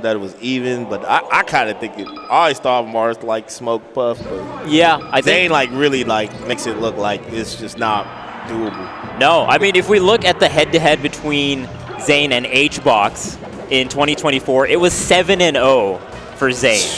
that it was even, but I kind of think I always thought Marth like Smoke Puff, but yeah, I think Zain like really like makes it look like it's just not doable. no. I mean, if we look at the head-to-head between Zain and HBox in 2024, it was 7-0 for Zain.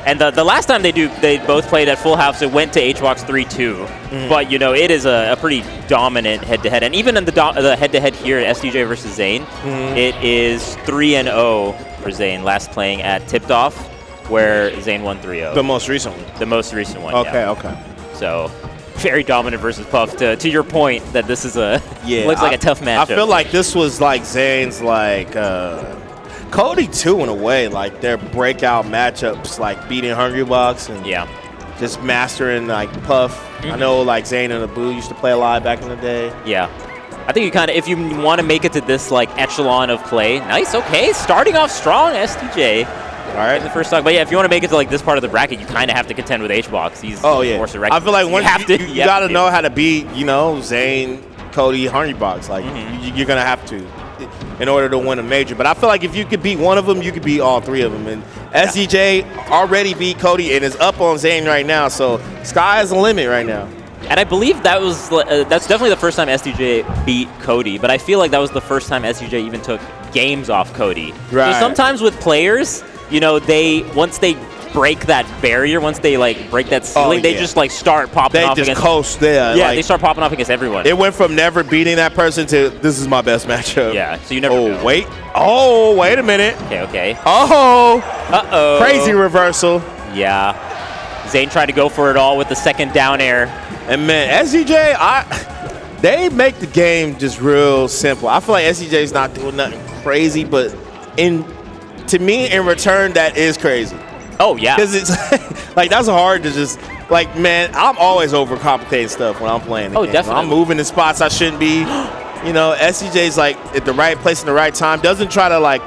And the last time they both played at Full House, it went to HBox 3-2. But, you know, it is a pretty dominant head-to-head. And even in the head-to-head here at SDJ versus Zain, it is 3-0 for Zain, last playing at Tipped Off, where Zain won 3-0. The most recent one? The most recent one, okay, yeah. Okay. So, very dominant versus Puff. To your point that this is looks like a tough matchup. I feel like this was like Zane's like Cody too in a way, like their breakout matchups, like beating Hungrybox and just mastering like Puff. I know like Zain and Abu used to play a lot back in the day. Yeah. I think you kind of, if you want to make it to this like echelon of play, nice, okay, starting off strong, SDJ. All right. In the first talk, but yeah, if you want to make it to like this part of the bracket, you kind of have to contend with HBox. He's force of I feel like once you got to know how to beat, you know, Zain, Cody, Hungrybox. Like you're gonna have to in order to win a major. But I feel like if you could beat one of them, you could beat all three of them. And SDJ already beat Cody and is up on Zain right now. So sky is the limit right now. And I believe that's definitely the first time SDJ beat Cody. But I feel like that was the first time SDJ even took games off Cody. Right. So sometimes with players, you know, once they break that barrier, once they like break that ceiling, they just like start popping off against. They just coast there. Yeah, like, they start popping off against everyone. It went from never beating that person to this is my best matchup. Yeah, so you never know. Wait a minute. Okay. Uh-oh. Crazy reversal. Yeah. Zain tried to go for it all with the second down air. And man, SDJ, they make the game just real simple. I feel like SDJ's not doing nothing crazy, but to me, in return, that is crazy. Oh, yeah. Because it's like, that's hard to just, like, man, I'm always overcomplicating stuff when I'm playing the game. Definitely. I'm moving in spots I shouldn't be. You know, SDJ's like at the right place in the right time. Doesn't try to like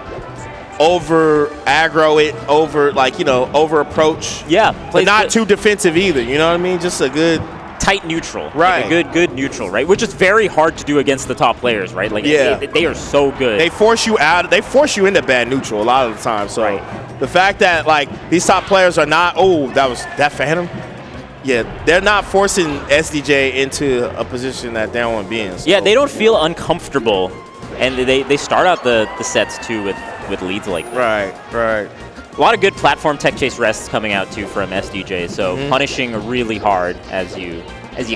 over aggro it, over approach. Yeah. But not too defensive either. You know what I mean? Just a good tight neutral. Right. Like a good neutral, right? Which is very hard to do against the top players, right? Like they are so good. They force you out. They force you into bad neutral a lot of the time. So the fact that like these top players are not, that Phantom. Yeah, they're not forcing SDJ into a position that they don't want to be in. So. Yeah, they don't feel uncomfortable, and they start out the sets too with leads like that. Right. A lot of good platform tech chase rests coming out too from SDJ, so punishing really hard as you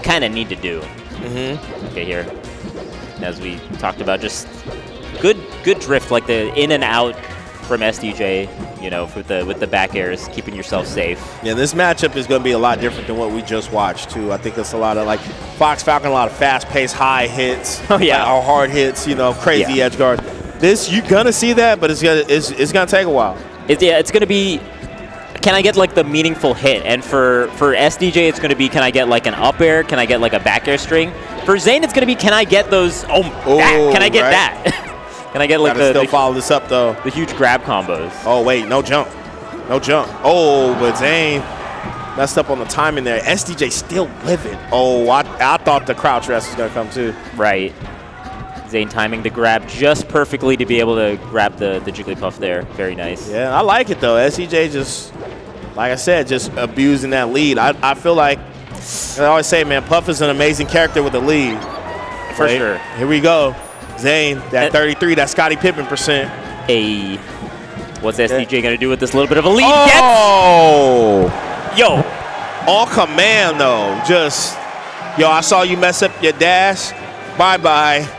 kind of need to do. Okay, here, as we talked about, just good drift, like the in and out from SDJ, you know, with the back airs, keeping yourself safe. Yeah, this matchup is going to be a lot different than what we just watched too. I think it's a lot of like Fox Falcon, a lot of fast-paced, high hits. Oh yeah, like, hard hits. You know, crazy edge guard. This you're gonna see that, but it's gonna take a while. It's going to be, can I get like the meaningful hit? And for SDJ, it's going to be, can I get like an up air? Can I get like a back air string? For Zain, it's going to be, can I get those, can I get that? Can I get like still follow this up though. The huge grab combos. Oh wait, no jump. Oh, but Zain messed up on the timing there. SDJ still living. Oh, I thought the crouch rest was going to come too. Right. Zain timing the grab just perfectly to be able to grab the Jigglypuff there. Very nice. Yeah, I like it though. SDJ just, like I said, just abusing that lead. I feel like, I always say, man, Puff is an amazing character with a lead. For sure. Here we go. Zain, that 33, that Scottie Pippen %. Hey, what's SDJ going to do with this little bit of a lead? Oh! Yo! All command though. I saw you mess up your dash. Bye-bye.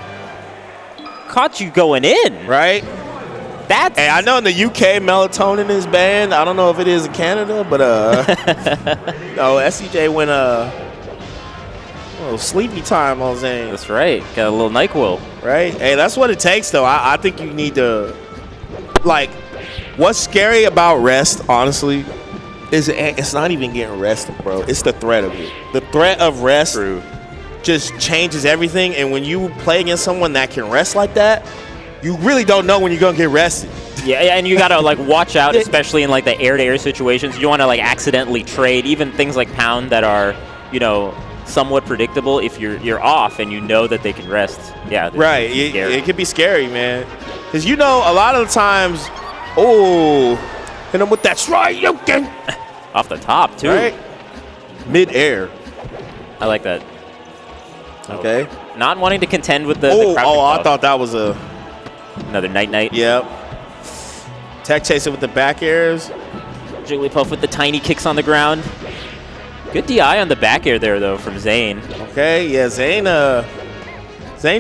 Caught you going in. Right? Hey, I know in the UK melatonin is banned. I don't know if it is in Canada, but SDJ went a little sleepy time on Zain. That's right. Got a little NyQuil. Right? Hey, that's what it takes though. I think you need to, like, what's scary about rest, honestly, is it's not even getting rested, bro. It's the threat of it. The threat of rest just changes everything, and when you play against someone that can rest like that, you really don't know when you're gonna get rested. Yeah, and you gotta like watch out, especially in like the air-to-air situations. You don't want to like accidentally trade, even things like Pound that are, you know, somewhat predictable. If you're off and you know that they can rest, right. It could be scary, man, because you know a lot of the times, Oh, hit him with that Shoryuken. Off the top, too. Right? Mid-air. I like that. Okay. Not wanting to contend with the Oh, crouching I puff. thought that was a... Another night-night. Yep. Tech chaser with the back airs. Jigglypuff with the tiny kicks on the ground. Good DI on the back air there, though, from Zain. Okay, yeah, Zain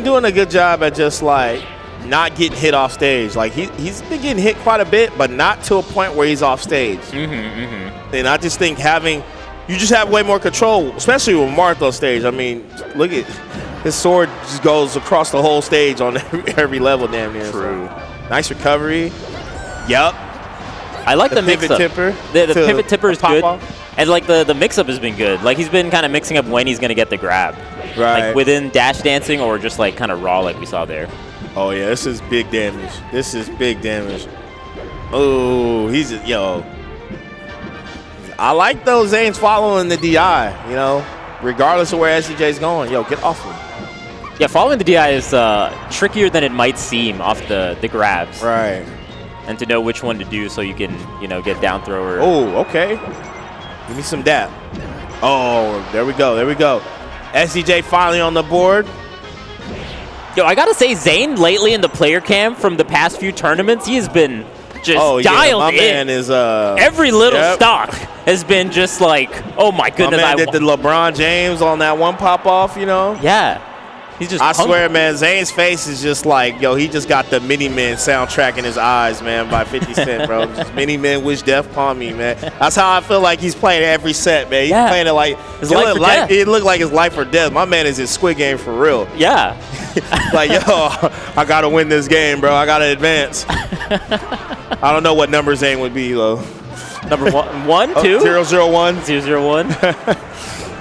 doing a good job at just, like, not getting hit off stage. Like, he's been getting hit quite a bit, but not to a point where he's off stage. And I just think you just have way more control, especially with Marth on stage. I mean, look at his sword just goes across the whole stage on every level damn near. True. So, nice recovery. Yup. I like the pivot mix-up. tipper. The pivot tipper is good. Off. And, like, the mix-up has been good. Like, he's been kind of mixing up when he's going to get the grab. Right. Like, within dash dancing or just, like, kind of raw like we saw there. Oh, yeah, this is big damage. This is big damage. Oh, yo. I like those Zane's following the DI, you know, regardless of where SDJ's going. Yo, get off him. Yeah, following the DI is trickier than it might seem off the grabs. Right. And to know which one to do so you can, you know, get down thrower. Oh, okay. Give me some dap. Oh, there we go. There we go. SDJ finally on the board. Yo, I got to say, Zain lately in the player cam from the past few tournaments, he has been just dialed my in. Man is, every little stock has been just like, oh my goodness. My man did the LeBron James on that one pop-off, you know? Yeah. He's just I swear, man, Zane's face is just like, yo, he just got the Mini-Men soundtrack in his eyes, man, by 50 Cent, bro. Just Mini-Men wish death upon me, man. That's how I feel like he's playing every set, man. He's playing it like it looked like his life or death. My man is his Squid Game for real. Yeah. Like, yo, I got to win this game, bro. I got to advance. I don't know what number Zain would be, though. Number one, two? 001. 001.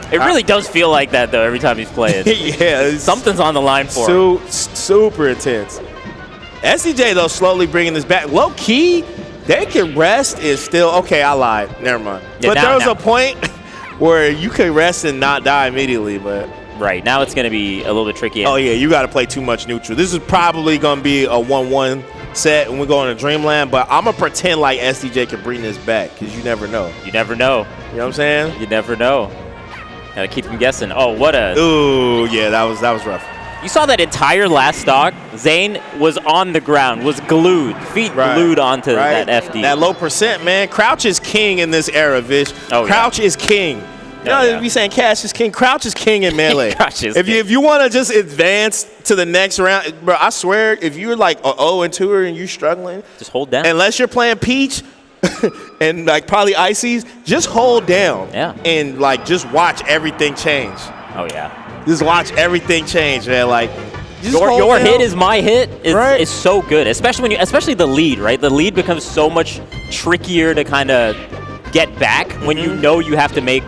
It really does feel like that, though, every time he's playing. Yeah. Something's on the line for him. Super intense. SDJ, though, slowly bringing this back. Low-key, they can rest is still... Okay, I lied. Never mind. Yeah, but there was a point where you could rest and not die immediately, but... Right. Now it's going to be a little bit tricky. Oh, yeah, you got to play too much neutral. This is probably going to be a 1-1 set when we're going to Dreamland, but I'm going to pretend like SDJ can bring this back because you never know. You never know. You know what I'm saying? You never know. Gotta keep him guessing. Oh, what a... Ooh, yeah, that was rough. You saw that entire last stock? Zain was on the ground, was glued, feet glued onto that FD. That low percent, man. Crouch is king in this era, Vish. Oh, Crouch is king. You know, if you saying Cash is king, Crouch is king in Melee. Crouch is king. If you want to just advance to the next round, bro, I swear, if you're like 0-2 and you're struggling, just hold down. Unless you're playing Peach and like probably Ices, just hold down. Yeah. And like just watch everything change. Oh yeah. Just watch everything change, man. Like your hit is my hit is so good, especially especially the lead, right? The lead becomes so much trickier to kind of get back when you know you have to make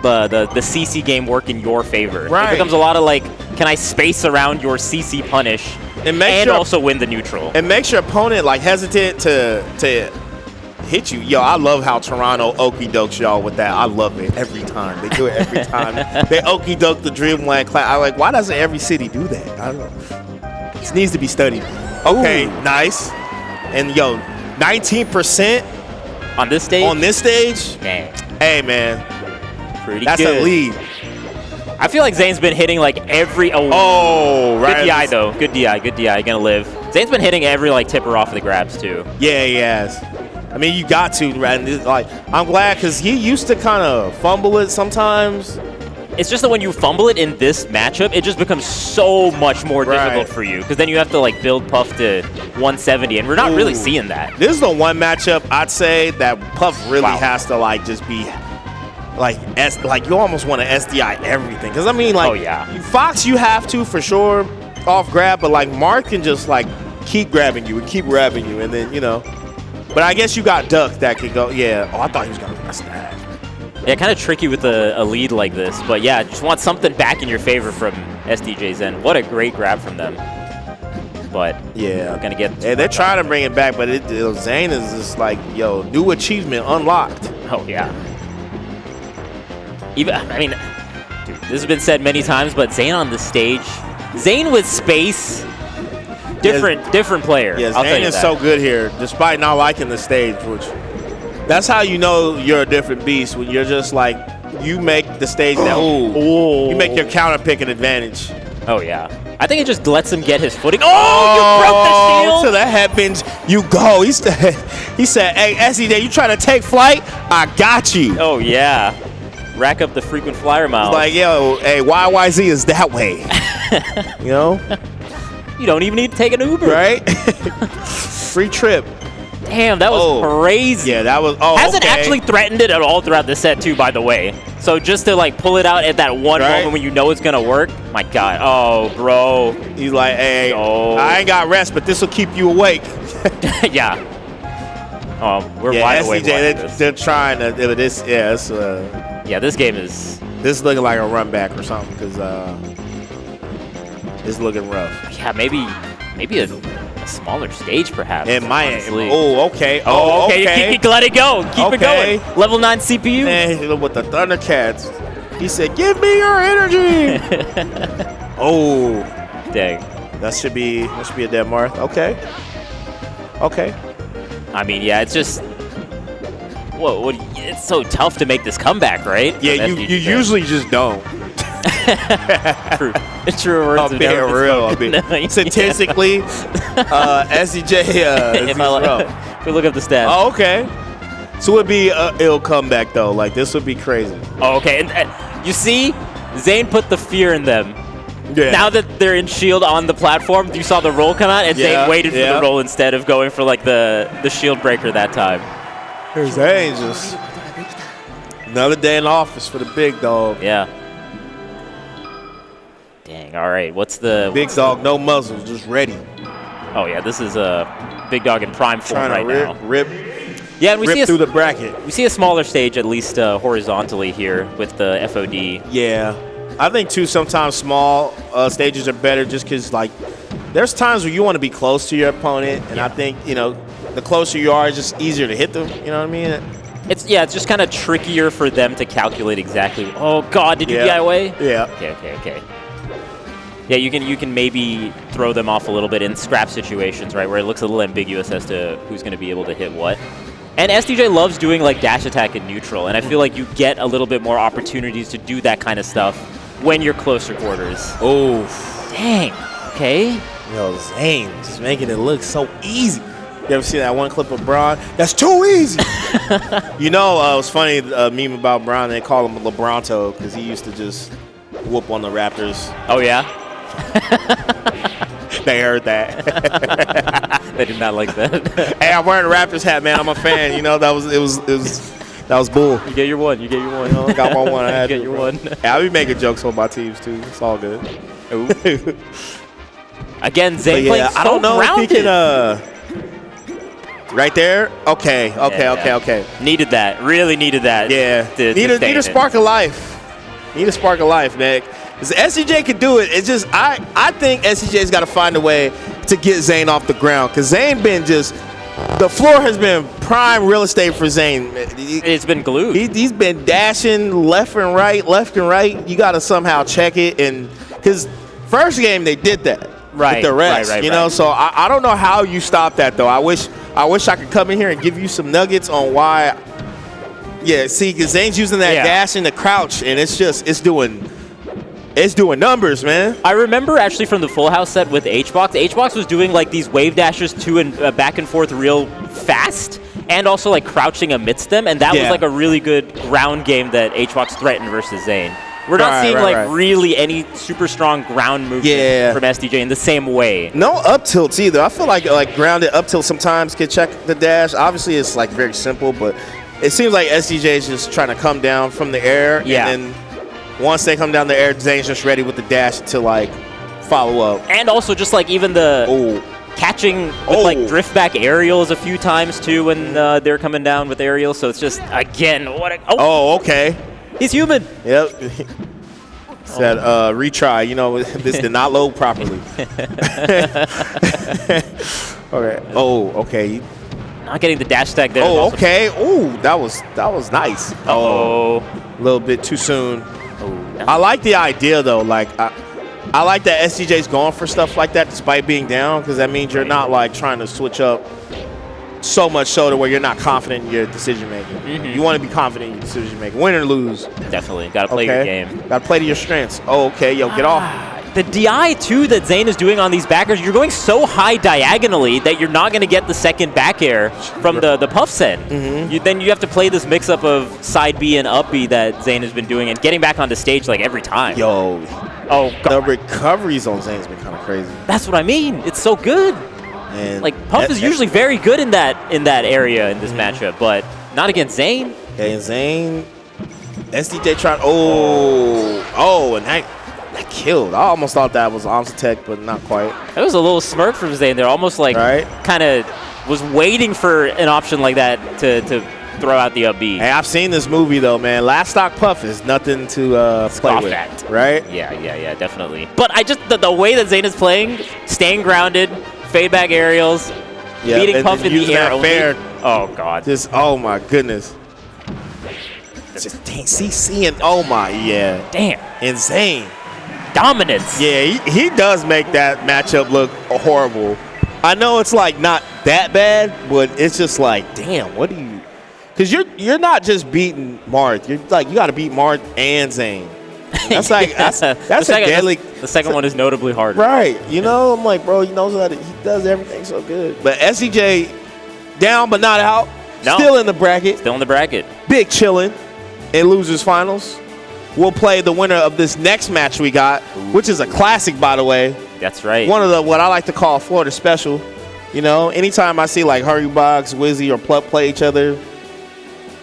the CC game work in your favor. Right. It becomes a lot of like, can I space around your CC punish and also win the neutral? It makes your opponent like hesitant to hit you. Yo, I love how Toronto okey-dokes y'all with that. I love it every time. They do it every time. They okey-doke the Dreamland class. I'm like, why doesn't every city do that? I don't know. This needs to be studied. Okay, nice. And yo, 19% on this stage? On this stage? Man. Hey, man. Pretty That's good. a lead. I feel like Zane's been hitting like every... Oh, right. Good DI, though. Good DI. Good DI. Gonna live. Zane's been hitting every like tipper off of the grabs, too. Yeah, he has. I mean, you got to, right? Like, I'm glad because he used to kind of fumble it sometimes. It's just that when you fumble it in this matchup, it just becomes so much more difficult for you because then you have to like build Puff to 170, and we're not really seeing that. This is the one matchup I'd say that Puff really has to like just be like you almost want to SDI everything because I mean like Fox you have to for sure off grab, but like Marth can just like keep grabbing you and keep grabbing you, and then you know. But I guess you got Duck that could go. Yeah. Oh, I thought he was gonna press that. Yeah, kind of tricky with a lead like this, but yeah, just want something back in your favor from SDJ's end. What a great grab from them. But yeah, gonna get. Yeah, they're trying to bring it back, but Zain is just like, yo, new achievement unlocked. Oh yeah. Even I mean, dude, this has been said many times, but Zain on the stage, Zain with space. different player. Yes, I'll tell Zain you is that. so good here, despite not liking the stage, which that's how you know you're a different beast, when you're just like, you make the stage that, you make your counter pick an advantage. Oh, yeah. I think it just lets him get his footing. Oh, you broke the shield! So that happens, you go. He said, hey, SDJ, you trying to take flight? I got you. Oh, yeah. Rack up the frequent flyer miles. Like, yo, hey, YYZ is that way. You know? You don't even need to take an Uber. Right? Free trip. Damn, that was crazy. Yeah, that was, Hasn't actually threatened it at all throughout the set, too, by the way. So just to, like, pull it out at that one moment when you know it's going to work. My God. Oh, bro. He's like, hey, I ain't got rest, but this will keep you awake. Yeah. We're wide awake. SDJ, they're trying to, this, yeah, this game is... This is looking like a run back or something, because it's looking rough. Yeah, maybe a smaller stage, perhaps. It might. Honestly. Oh, okay. Oh, okay. Let it go. Keep it going. Level 9 CPU. Man, with the Thundercats, he said, "Give me your energy." Oh, dang. That should be a dead Marth. Okay. Okay. I mean, yeah, it's just. What? It's so tough to make this comeback, right? Yeah, you usually just don't. True. True words. I'm being real. Statistically, SDJ. If we look up the stats. Oh, okay. So it'd be it'll come back though. Like this would be crazy. Oh, okay. And you see, Zain put the fear in them. Yeah. Now that they're in shield on the platform, you saw the roll come out, and Zain waited for the roll instead of going for like the shield breaker that time. Here's Zain, just another day in the office for the big dog. Yeah. Dang. All right. What's the big dog? No muzzle, just ready. Oh yeah, this is a big dog in prime form right now. Rip. Yeah, and we see through the bracket. We see a smaller stage, at least horizontally here with the FOD. Yeah, I think too. Sometimes small stages are better, just because like there's times where you want to be close to your opponent, and I think the closer you are, it's just easier to hit them. You know what I mean? It's just kind of trickier for them to calculate exactly. Oh God, did you DIY? Yeah. Okay. Yeah, you can maybe throw them off a little bit in scrap situations, right, where it looks a little ambiguous as to who's going to be able to hit what. And SDJ loves doing like dash attack in neutral, and I feel like you get a little bit more opportunities to do that kind of stuff when you're closer quarters. Oh, dang. Okay. Yo, Zain just making it look so easy. You ever see that one clip of Braun? That's too easy. It was funny, a meme about Braun. They call him LeBronto because he used to just whoop on the Raptors. Oh yeah. They heard that. They did not like that. Hey, I'm wearing a Raptors hat, man. I'm a fan. That was bull. You get your one. I got my one. I had to get your one. Hey, I'll be making jokes on my teams too. It's all good. Again, Zain playing so I don't know grounded. if he can. Right there. Okay. Needed that. Really needed that. Yeah. Need a spark of life. Need a spark of life, Nick. SDJ can do it. It's just I think SDJ's got to find a way to get Zain off the ground, because Zain been the floor has been prime real estate for Zain. It's been glued. He's been dashing left and right. You got to somehow check it, and because first game they did that with the rest, right. So I don't know how you stop that though. I wish I could come in here and give you some nuggets on why. Yeah, see, because Zain's using that dash and the crouch, and it's doing numbers, man. I remember actually from the Full House set with HBox. HBox was doing like these wave dashes to and back and forth real fast, and also like crouching amidst them, and that was like a really good ground game that HBox threatened versus Zain. We're not seeing really any super strong ground movement from SDJ in the same way. No up tilts either. I feel like grounded up tilt sometimes can check the dash. Obviously, it's like very simple, but it seems like SDJ is just trying to come down from the air, and then once they come down the air, Zain's just ready with the dash to like follow up. And also just like even the catching with like drift back aerials a few times too when they're coming down with aerials. So it's just again okay. He's human. Yep. Said retry. This did not load properly. Okay. Okay. Not getting the dash stack there. Okay. That was nice. A little bit too soon. I like the idea though. Like I like that SDJ's going for stuff like that despite being down, because that means you're not like trying to switch up so much so to where you're not confident in your decision making. You want to be confident in your decision making, win or lose. Definitely, got to play your game. Got to play to your strengths. Oh, okay, yo, get off. The DI, too, that Zain is doing on these backers, you're going so high diagonally that you're not going to get the second back air from the puff send. Then you have to play this mix-up of side B and up B that Zain has been doing and getting back onto stage like every time. Yo. Oh, God. The recoveries on Zane's been kind of crazy. That's what I mean. It's so good. And like, Puff is usually very good in that area in this matchup, but not against Zain. Okay, and Zain, SDJ tried. Oh, and that killed. I almost thought that was Omsa Tech, but not quite. That was a little smirk from Zain there, almost like kind of was waiting for an option like that to throw out the up B. Hey, I've seen this movie though, man. Last stock Puff is nothing to play with, at. Right? Yeah, definitely. But I just the way that Zain is playing, staying grounded, fade back aerials, beating Puff in the air only. Oh God! Just my goodness. Just CC and Damn. And Zain. Dominance. Yeah, he does make that matchup look horrible. I know it's like not that bad, but it's just like, damn, what do you? Because you're not just beating Marth. You're like, you got to beat Marth and Zain. That's like that's a deadly. The second one is notably harder. Right. You know, I'm like, bro, he knows how he does everything so good. But SDJ down but not out. No. Still in the bracket. Still in the bracket. Big chillin' in losers finals. We'll play the winner of this next match we got, which is a classic, by the way. That's right. One of what I like to call Florida special. You know, anytime I see like Hurrybox, Wizzy, or Pluck play each other,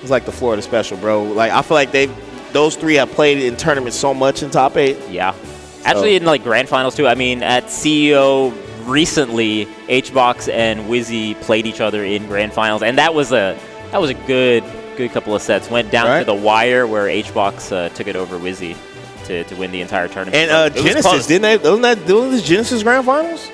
it's like the Florida special, bro. Like I feel like those three have played in tournaments so much in top 8. Yeah. Actually, in like grand finals too. I mean, at CEO recently, HBox and Wizzy played each other in grand finals, and that was a good couple of sets. Went down to the wire where HBox took it over Wizzy to win the entire tournament. And Genesis, didn't they? Wasn't this Genesis grand finals?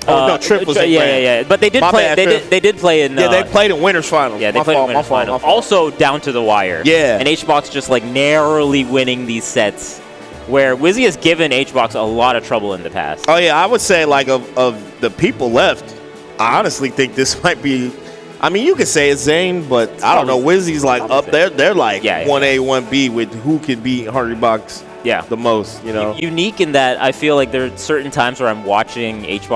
Oh no, Trip was in yeah. But they did play. They did play in. They played in winners finals. Yeah, they played in winners finals. Also down to the wire. Yeah. And HBox just like narrowly winning these sets, where Wizzy has given HBox a lot of trouble in the past. Oh yeah, I would say like of the people left, I honestly think this might be. I mean, you could say it's Zain, but I don't know. Wizzy's like up there. They're like 1A, 1B with who can beat Hurrybox the most, you know. Unique in that I feel like there are certain times where I'm watching HBox